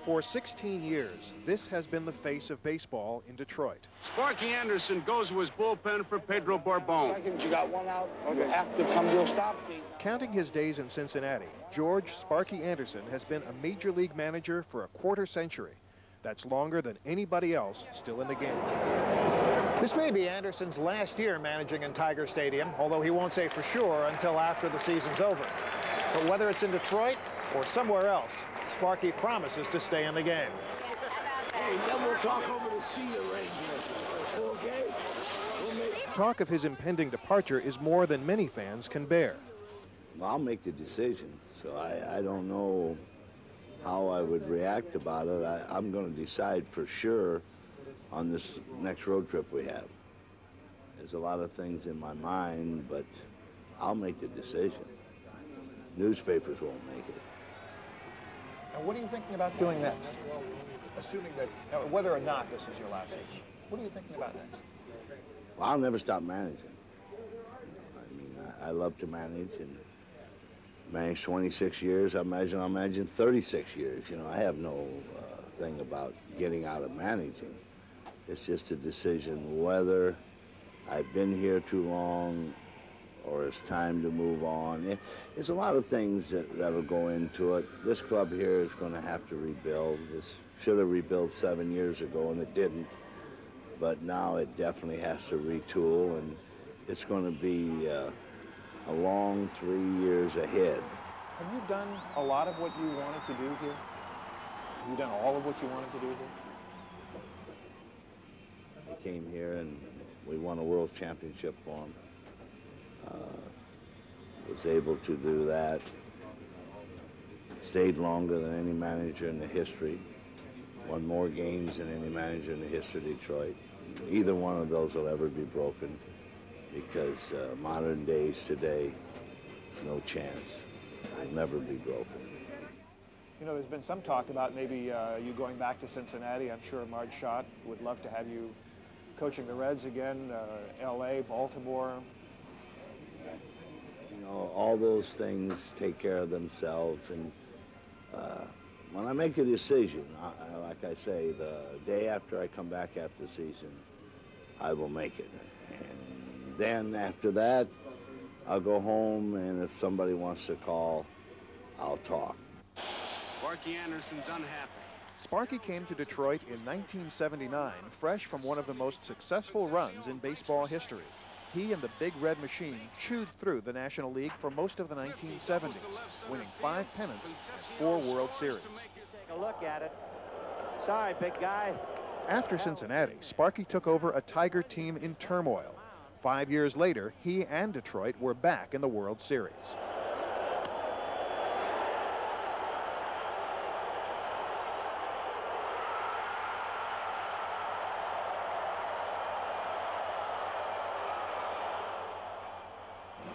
For 16 years, this has been the face of baseball in Detroit. Sparky Anderson goes to his bullpen for Pedro Borbon. Second, you got one out, or you have to come to a stop. Counting his days in Cincinnati, George Sparky Anderson has been a major league manager for a quarter century. That's longer than anybody else still in the game. This may be Anderson's last year managing in Tiger Stadium, although he won't say for sure until after the season's over. But whether it's in Detroit or somewhere else, Sparky promises to stay in the game. Hey, then we'll talk over the sea arrangement, okay? Talk of his impending departure is more than many fans can bear. Well, I'll make the decision, so I don't know how I would react about it. I'm going to decide for sure on this next road trip we have. There's a lot of things in my mind, but I'll make the decision. Newspapers won't make it. And what are you thinking about doing next? Assuming that, whether or not this is your last season, what are you thinking about next? Well, I'll never stop managing. I mean, I love to manage, and managed 26 years. I imagine I'll manage 36 years. You know, I have no thing about getting out of managing. It's just a decision whether I've been here too long or it's time to move on. There's a lot of things that'll go into it. This club here is going to have to rebuild. This should have rebuilt 7 years ago, and it didn't. But now it definitely has to retool, and it's going to be a long 3 years ahead. Have you done a lot of what you wanted to do here? Have you done all of what you wanted to do here? I came here and we won a world championship for him. Was able to do that. Stayed longer than any manager in the history. Won more games than any manager in the history of Detroit. Either one of those will ever be broken because modern days today, no chance. It'll never be broken. You know, there's been some talk about maybe you going back to Cincinnati. I'm sure Marge Schott would love to have you coaching the Reds again, L.A., Baltimore. You know, all those things take care of themselves. And when I make a decision, like I say, the day after I come back after the season, I will make it. And then after that, I'll go home, and if somebody wants to call, I'll talk. Sparky Anderson's unhappy. Sparky came to Detroit in 1979, fresh from one of the most successful runs in baseball history. He and the Big Red Machine chewed through the National League for most of the 1970s, winning 5 pennants and 4 World Series. Take a look at it. Sorry, big guy. After Cincinnati, Sparky took over a Tiger team in turmoil. 5 years later, he and Detroit were back in the World Series.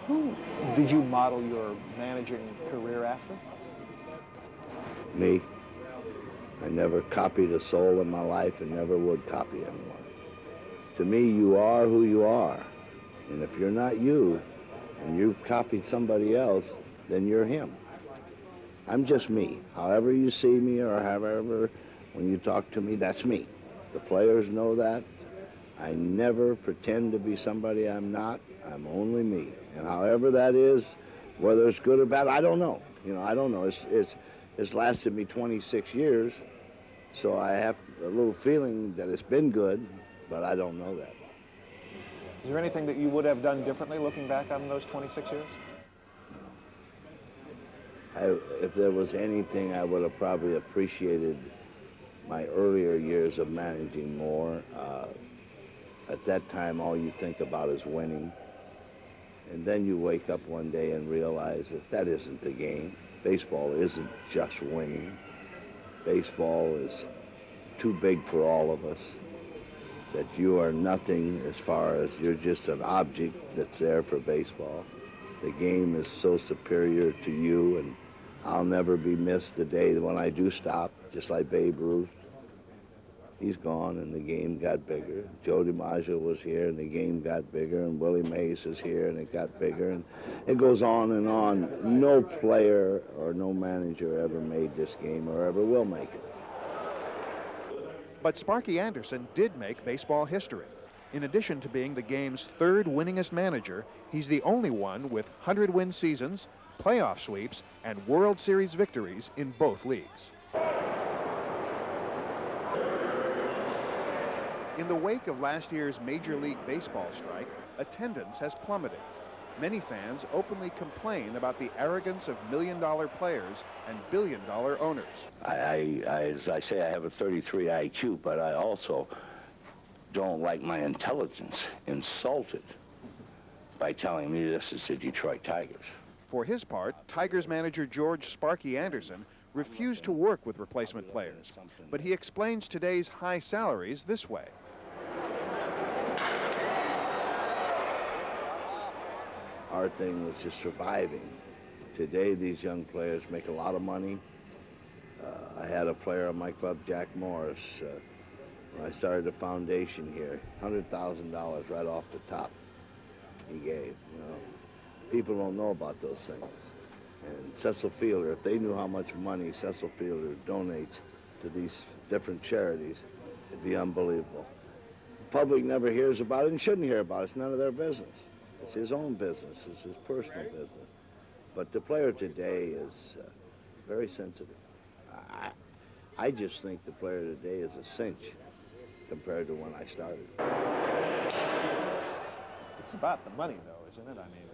Who did you model your managing career after? Me. I never copied a soul in my life and never would copy anyone. To me, you are who you are. And if you're not you, and you've copied somebody else, then you're him. I'm just me. However you see me or however when you talk to me, that's me. The players know that. I never pretend to be somebody I'm not. I'm only me. And however that is, whether it's good or bad, I don't know. You know, I don't know. It's lasted me 26 years, so I have a little feeling that it's been good, but I don't know that. Is there anything that you would have done differently looking back on those 26 years? No. If there was anything, I would have probably appreciated my earlier years of managing more. At that time, all you think about is winning. And then you wake up one day and realize that that isn't the game. Baseball isn't just winning. Baseball is too big for all of us. That you are nothing as far as you're just an object that's there for baseball. The game is so superior to you, and I'll never be missed the day when I do stop, just like Babe Ruth. He's gone, and the game got bigger. Joe DiMaggio was here, and the game got bigger, and Willie Mays is here, and it got bigger, and it goes on and on. No player or no manager ever made this game or ever will make it. But Sparky Anderson did make baseball history. In addition to being the game's third winningest manager, he's the only one with 100-win seasons, playoff sweeps, and World Series victories in both leagues. In the wake of last year's Major League Baseball strike, attendance has plummeted. Many fans openly complain about the arrogance of million-dollar players and billion-dollar owners. As I say, I have a 33 IQ, but I also don't like my intelligence insulted by telling me this is the Detroit Tigers. For his part, Tigers manager George Sparky Anderson refused to work with replacement players, but he explains today's high salaries this way. Our thing was just surviving. Today, these young players make a lot of money. I had a player on my club, Jack Morris, when I started the foundation here, $100,000 right off the top he gave. You know, people don't know about those things. And Cecil Fielder, if they knew how much money Cecil Fielder donates to these different charities, it'd be unbelievable. The public never hears about it and shouldn't hear about it. It's none of their business. It's his own business. It's his personal business. But the player today is very sensitive. I just think the player today is a cinch compared to when I started. It's about the money, though, isn't it? I mean,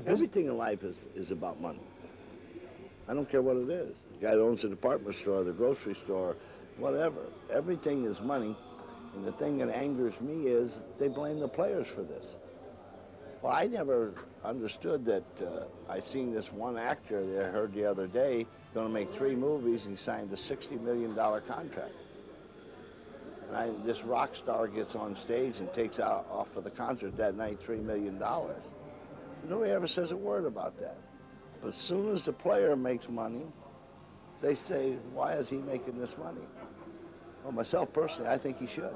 everything in life is about money. I don't care what it is. The guy that owns the department store, the grocery store, whatever. Everything is money. And the thing that angers me is they blame the players for this. Well, I never understood that. I seen this one actor that I heard the other day going to make 3 movies, and he signed a $60 million contract. And this rock star gets on stage and takes out off of the concert that night $3 million. Nobody ever says a word about that. But as soon as the player makes money, they say, why is he making this money? Well, myself personally, I think he should.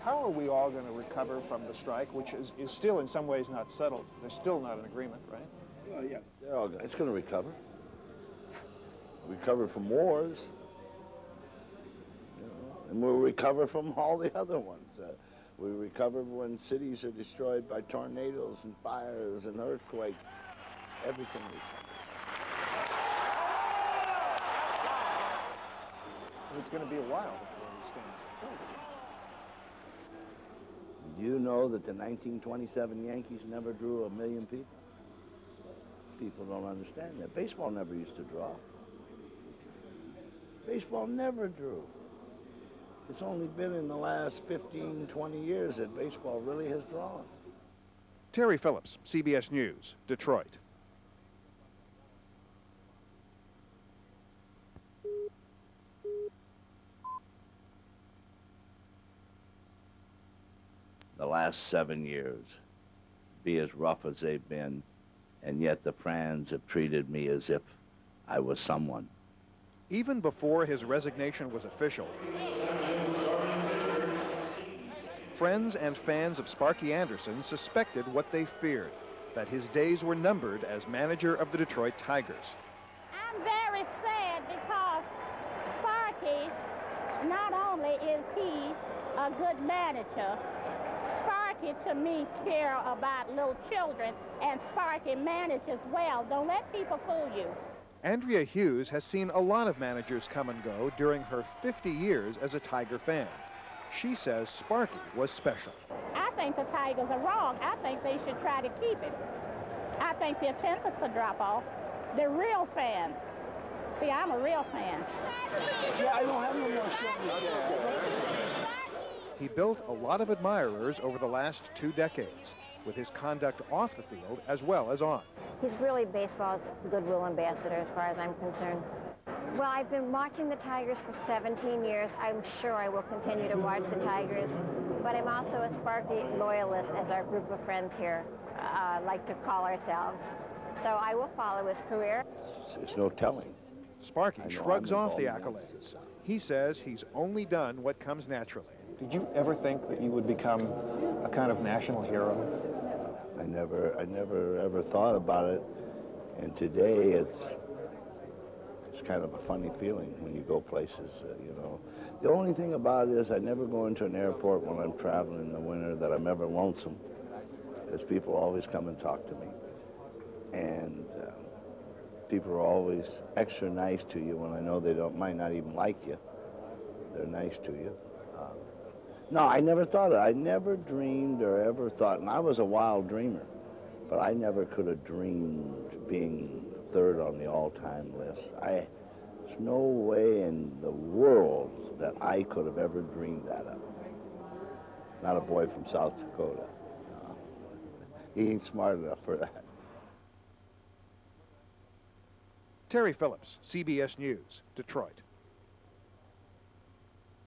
how are we all going to recover from the strike, which is still in some ways not settled? There's still not an agreement, right? Well, yeah, they're all, it's going to recover. Recover from wars. You know, and we'll recover from all the other ones. We recover when cities are destroyed by tornadoes and fires and earthquakes. Everything recovers. It's going to be a while before these stands are filled again. Do you know that the 1927 Yankees never drew 1 million people? People don't understand that. Baseball never used to draw. Baseball never drew. It's only been in the last 15, 20 years that baseball really has drawn. Terry Phillips, CBS News, Detroit. The last 7 years, be as rough as they've been, and yet the fans have treated me as if I was someone. Even before his resignation was official, friends and fans of Sparky Anderson suspected what they feared, that his days were numbered as manager of the Detroit Tigers. I'm very sad because Sparky, not only is he a good manager, Sparky, to me, care about little children, and Sparky manages well. Don't let people fool you. Andrea Hughes has seen a lot of managers come and go during her 50 years as a Tiger fan. She says Sparky was special. I think the Tigers are wrong. I think they should try to keep him. I think the attendance will drop off. They're real fans. See, I'm a real fan. Yeah, I don't have no more shit. He built a lot of admirers over the last 2 decades, with his conduct off the field as well as on. He's really baseball's goodwill ambassador as far as I'm concerned. Well, I've been watching the Tigers for 17 years. I'm sure I will continue to watch the Tigers, but I'm also a Sparky loyalist, as our group of friends here like to call ourselves. So I will follow his career. There's no telling. Sparky shrugs off the accolades. He says he's only done what comes naturally. Did you ever think that you would become a kind of national hero? I never ever thought about it, and today It's kind of a funny feeling when you go places, you know. The only thing about it is I never go into an airport when I'm traveling in the winter that I'm ever lonesome, because people always come and talk to me. And people are always extra nice to you when I know they might not even like you. They're nice to you. No, I never thought it. I never dreamed or ever thought, and I was a wild dreamer, but I never could have dreamed being third on the all-time list. There's no way in the world that I could have ever dreamed that up. Not a boy from South Dakota. No. He ain't smart enough for that. Terry Phillips, CBS News, Detroit.